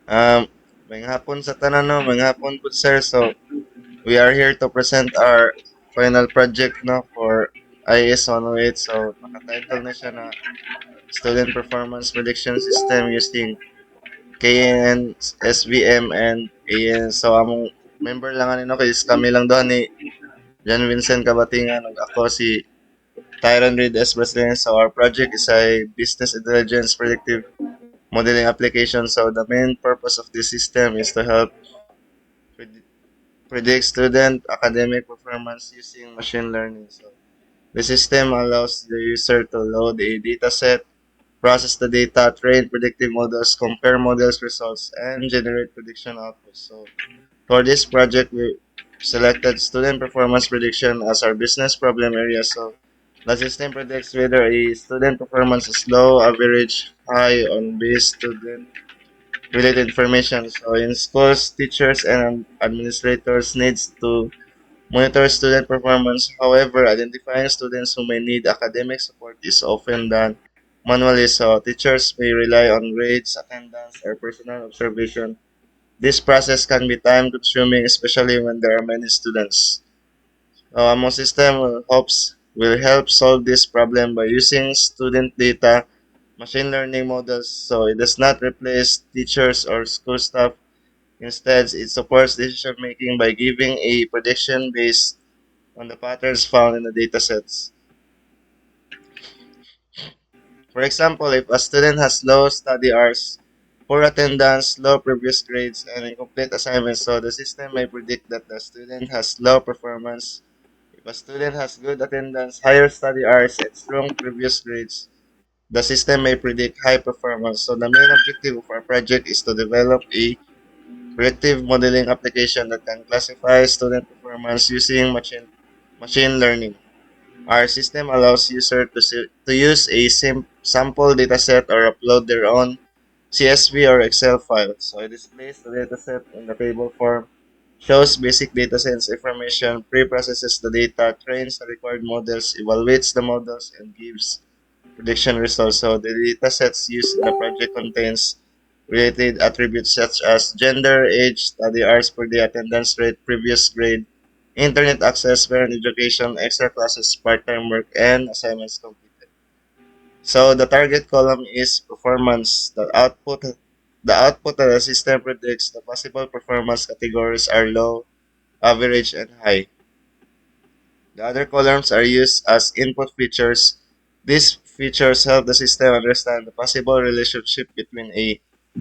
Um, May hapon sa tanan no, may hapon po sir. So, we are here to present our final project no for IAS 108. So, nakatitle na siya na Student Performance Prediction System using KN, SVM, and AN. So, among member lang ano kay kami lang doon ni John Vincent Kabatingan ug ako si Tyron Reed S. Brazilian. So, our project is a business intelligence predictive modeling application. So, the main purpose of this system is to help pred- predict student academic performance using machine learning. So, the system allows the user to load a dataset, process the data, train predictive models, compare models results, and generate prediction outputs. So, for this project, we selected student performance prediction as our business problem area. So, the system predicts whether a student performance is low, average, high on base student related information. So, in schools, teachers and administrators needs to monitor student performance. However, identifying students who may need academic support is often done manually, so teachers may rely on grades, attendance, or personal observation. This process can be time consuming, especially when there are many students. Our system will help solve this problem by using student data, machine learning models, so it does not replace teachers or school staff. Instead, it supports decision making by giving a prediction based on the patterns found in the datasets. For example, if a student has low study hours, poor attendance, low previous grades, and incomplete assignments, so the system may predict that the student has low performance. If a student has good attendance, higher study hours, and strong previous grades, the system may predict high performance. So the main objective of our project is to develop a predictive modeling application that can classify student performance using machine learning. Our system allows users to use a sample dataset or upload their own CSV or Excel file. So it displays the dataset in the table form, shows basic datasets information, pre-processes the data, trains the required models, evaluates the models, and gives prediction results. So the datasets used in the project contains related attributes such as gender, age, study hours per day, attendance rate, previous grade, internet access, parent education, extra classes, part-time work, and assignments completed. So the target column is performance. The output of the system predicts the possible performance categories are low, average, and high. The other columns are used as input features. These features help the system understand the possible relationship between a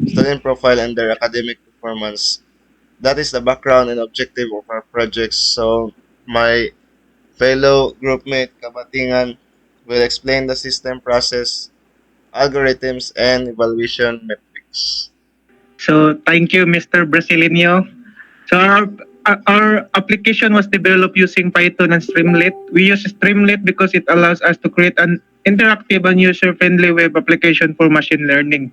student profile and their academic performance. That is the background and objective of our projects. So, my fellow groupmate Kabatingan will explain the system process, algorithms, and evaluation metrics. So thank you, Mr. Brasileño. So our application was developed using Python and Streamlit. We use Streamlit because it allows us to create an interactive and user-friendly web application for machine learning.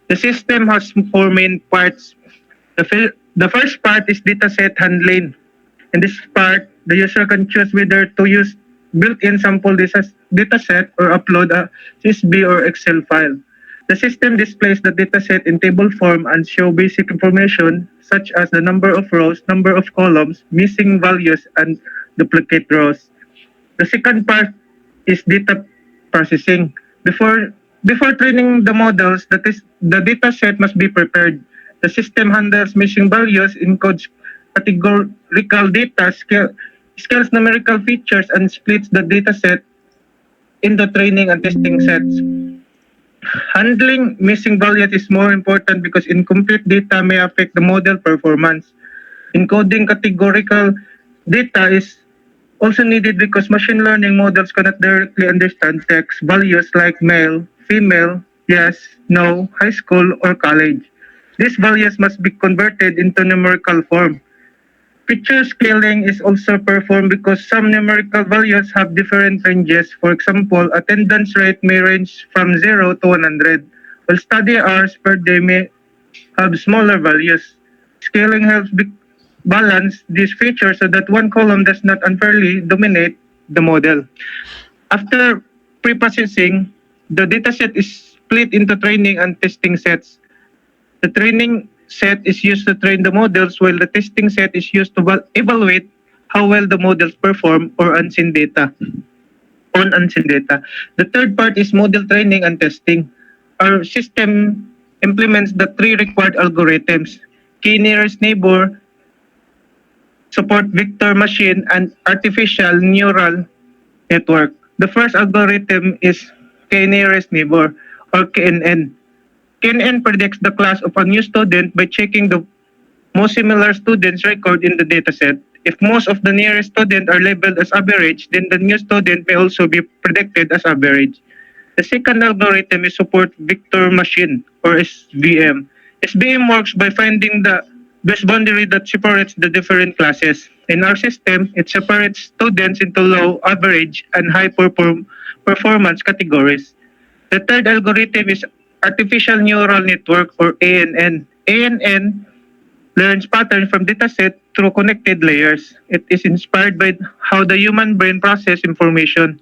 The system has four main parts. The first part is dataset handling. In this part, the user can choose whether to use built-in sample dataset or upload a CSV or Excel file. The system displays the dataset in table form and show basic information such as the number of rows, number of columns, missing values, and duplicate rows. The second part is data processing. Before training the models, the data set must be prepared. The system handles missing values, encodes categorical data, scales numerical features, and splits the data set into training and testing sets. Handling missing values is more important because incomplete data may affect the model performance. Encoding categorical data is also needed because machine learning models cannot directly understand text values like male, female, yes, no, high school, or college. These values must be converted into numerical form. Feature scaling is also performed because some numerical values have different ranges. For example, attendance rate may range from 0 to 100, while study hours per day may have smaller values. Scaling helps balance these features so that one column does not unfairly dominate the model. After pre-processing, the dataset is split into training and testing sets. The training set is used to train the models, while the testing set is used to evaluate how well the models perform or unseen data. On unseen data. The third part is model training and testing. Our system implements the three required algorithms: key nearest neighbor, support vector machine, and artificial neural network. The first algorithm is k nearest neighbor, or KNN. KNN predicts the class of a new student by checking the most similar students record in the dataset. If most of the nearest students are labeled as average, then the new student may also be predicted as average. The second algorithm is support vector machine, or SVM. SVM works by finding the best boundary that separates the different classes. In our system, it separates students into low, average, and high performance categories. The third algorithm is artificial neural network, or ANN. ANN learns patterns from dataset through connected layers. It is inspired by how the human brain processes information.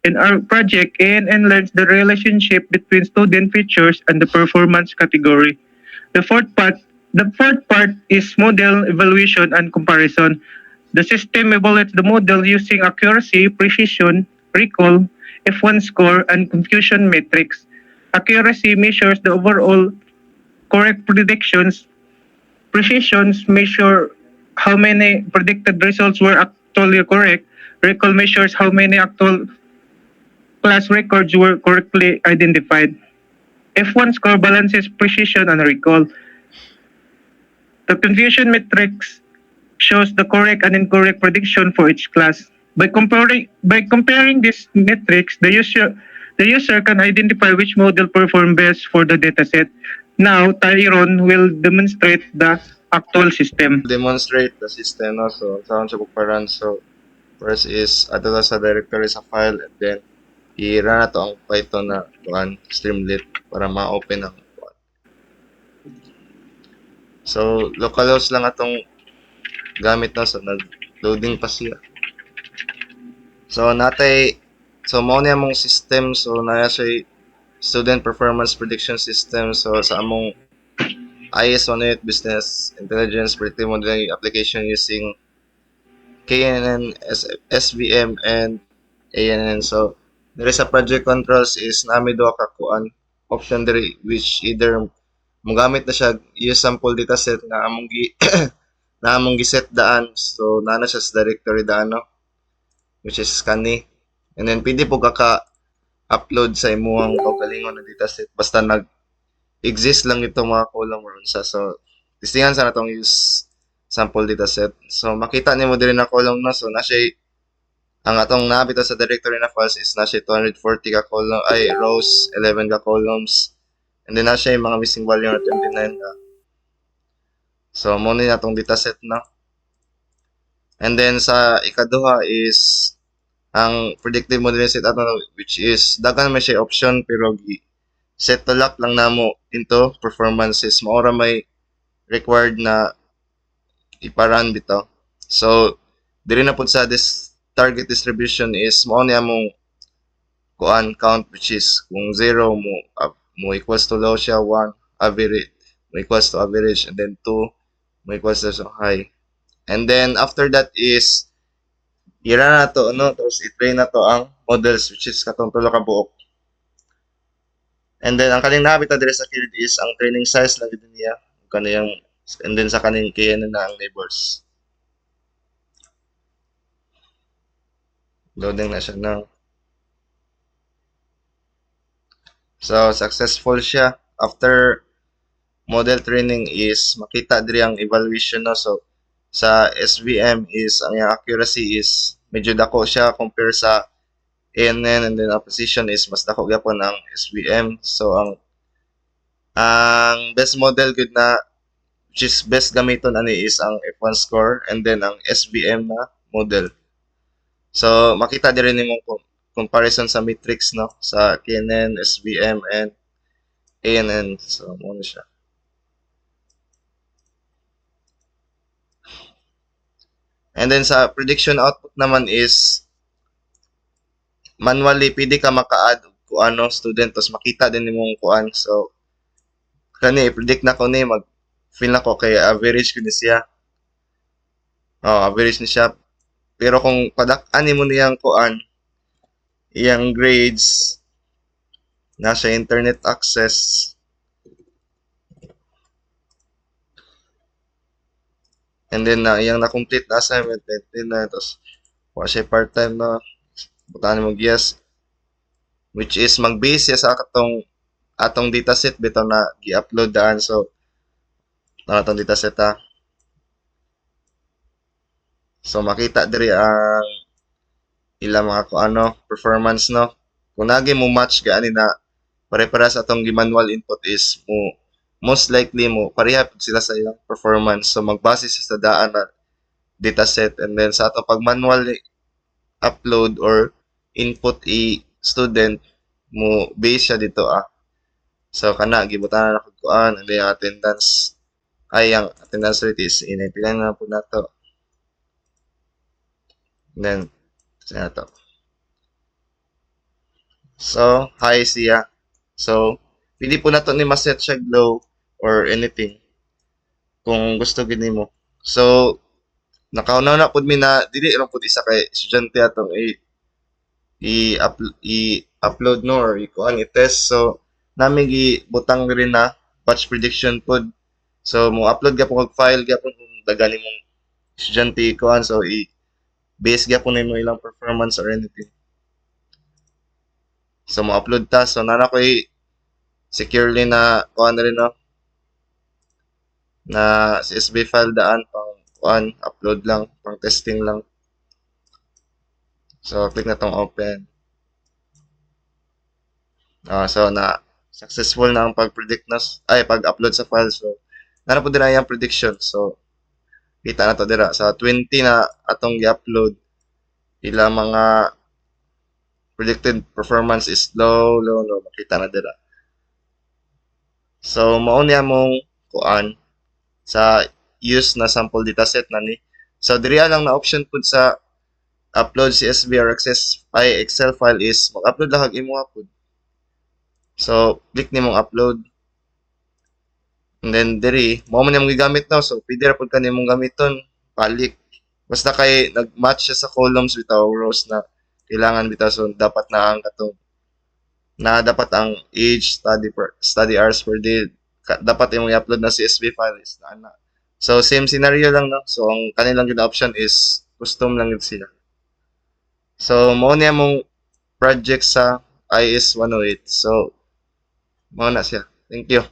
In our project, ANN learns the relationship between student features and the performance category. The fourth part is model evaluation and comparison. The system evaluates the model using accuracy, precision, recall, F1 score, and confusion metrics. Accuracy measures the overall correct predictions. Precisions measure how many predicted results were actually correct. Recall measures how many actual class records were correctly identified. F1 score balances precision and recall. The confusion matrix shows the correct and incorrect prediction for each class. By comparing these metrics, the user can identify which model performed best for the dataset. Now, Tyron will demonstrate the actual system. Demonstrate the system, no? So, saan siya pagparan. So, first is, ato na sa directory sa file, and then, i-run na to ang Python na Streamlit para ma-open ang kuan. So, localhost lang atong gamit na. So, nag-loading pa siya. So, mao niya mong system. So, naya siya student performance prediction system. So, sa among IS108 business intelligence predictive modeling application using KNN, SVM, and ANN. So, there is a project controls is nami duha ka kuan option diri, which either mogamit na siya use sample dataset na among na among giset daan. So, nana siya sa directory daan, no? Which is kani. And then, pwede po upload sa imuhang kaugalingon na dataset basta exist lang itong mga column or unsa. So, testingan sa natong use sample dataset. So, makita nimo diri na column na. So, na siya ang atong nabita sa directory na files is na siya 240 ka column, rows, 11 ka columns. And then na siya yung mga missing value na 29 ka. So, mo ni natong dataset na. And then sa ikaduha is ang predictive modeling set ato, which is daghan may siya option pero set to lock lang namo into performances. Maura may required na iparan bitaw. So, diri na pud sa this target distribution is mao ni among kuan count, which is kung 0 mo equals to low siya, 1 average mo equals to average, and then 2 mo equals to high. And then after that is i-run na to, no? Tapos i-train na to ang models, which is katong tulo ka buok. And then ang kaning nabita diri sa field is ang training size lang gid niya kaniyang, and then sa kaning KNN na ang neighbors. Loading na siya now. So, successful siya. After model training is makita diri ang evaluation, no? So, sa SVM is ang yung accuracy is medyo dako siya compare sa ANN, and then ang precision is mas dako gyapon ang SVM. So, ang best model good na, which is best gamiton ani is ang F1 score, and then ang SVM na model. So, makita din rin yung comparison sa matrix, no? Sa KNN, SVM, and ANN. So, muna siya. And then sa prediction output naman is manually pwede ka maka-add kung ano student, tapos makita din mong kuan. So, kani i-predict na ko ni mag feel na ko kay average ko ni siya. Oh, average ni siya. Pero kung padak-ani mo niyang kuan, iyang grades, nasa internet access, and then na iyang na-complete na assignment, and then na, tapos wala siya part-time na, butahan mo yes, which is mag-base siya sa atong dataset bitaw na gi-upload daan. So, atong dataset ha. So, makita diri ang ilang mga ano, performance no. Kung nagi mo match gaani na pare-para sa atong gi-manual input is mo most likely mo pareha pud sila sa ilang performance. So magbase sa daan na dataset, and then sa atong pag manual upload or input student mo base siya dito ah. So kana gibutan na kog kuan, and then attendance ang attendance rate is inaipilan na po nato. And then sa nato. So, high siya. So, pili po nato ni maset siya low or anything kung gusto gini mo. So, nakauna na pud mi na dili ra pud isa kay estudyante atong i-upload no or i-kuan i-test. So, nami gibutang rin na batch prediction pud. So, mo upload gyapon kog file gyapon kung daghan nimong estudyante kuan, so base gyapon nimo ilang performance or anything. So, mo upload ta. So, nana ko securely na kuan na rin no, na CSV file daan pang kuan, upload lang, pang testing lang. So, click na tong open. So, na successful na ang pag-predict na, pag-upload sa file. So, nana po din na yung prediction. So, kita na to dira. Sa 20 na atong i-upload, ilang mga predicted performance is low. Makita na dira. So, mao niya mong kuan sa use na sample dataset na ni. So, diriya lang na option pud sa upload CSV or Excel file is mag-upload lang kag imo pud. So, click nimong upload. And then diri, mao man yung gigamit now. So, pwede ra pud kanimong gamiton, balik. Basta kay nag-match siya sa columns bitaw rows na kailangan bitaw, so dapat na ang dapat ang age, study hours per day, dapat yung i-upload na CSV file is na. So, same scenario lang no. So, ang kanilang gina option is custom lang yun sila. So, mao niya mong project sa IS 108. So, mao na siya. Thank you.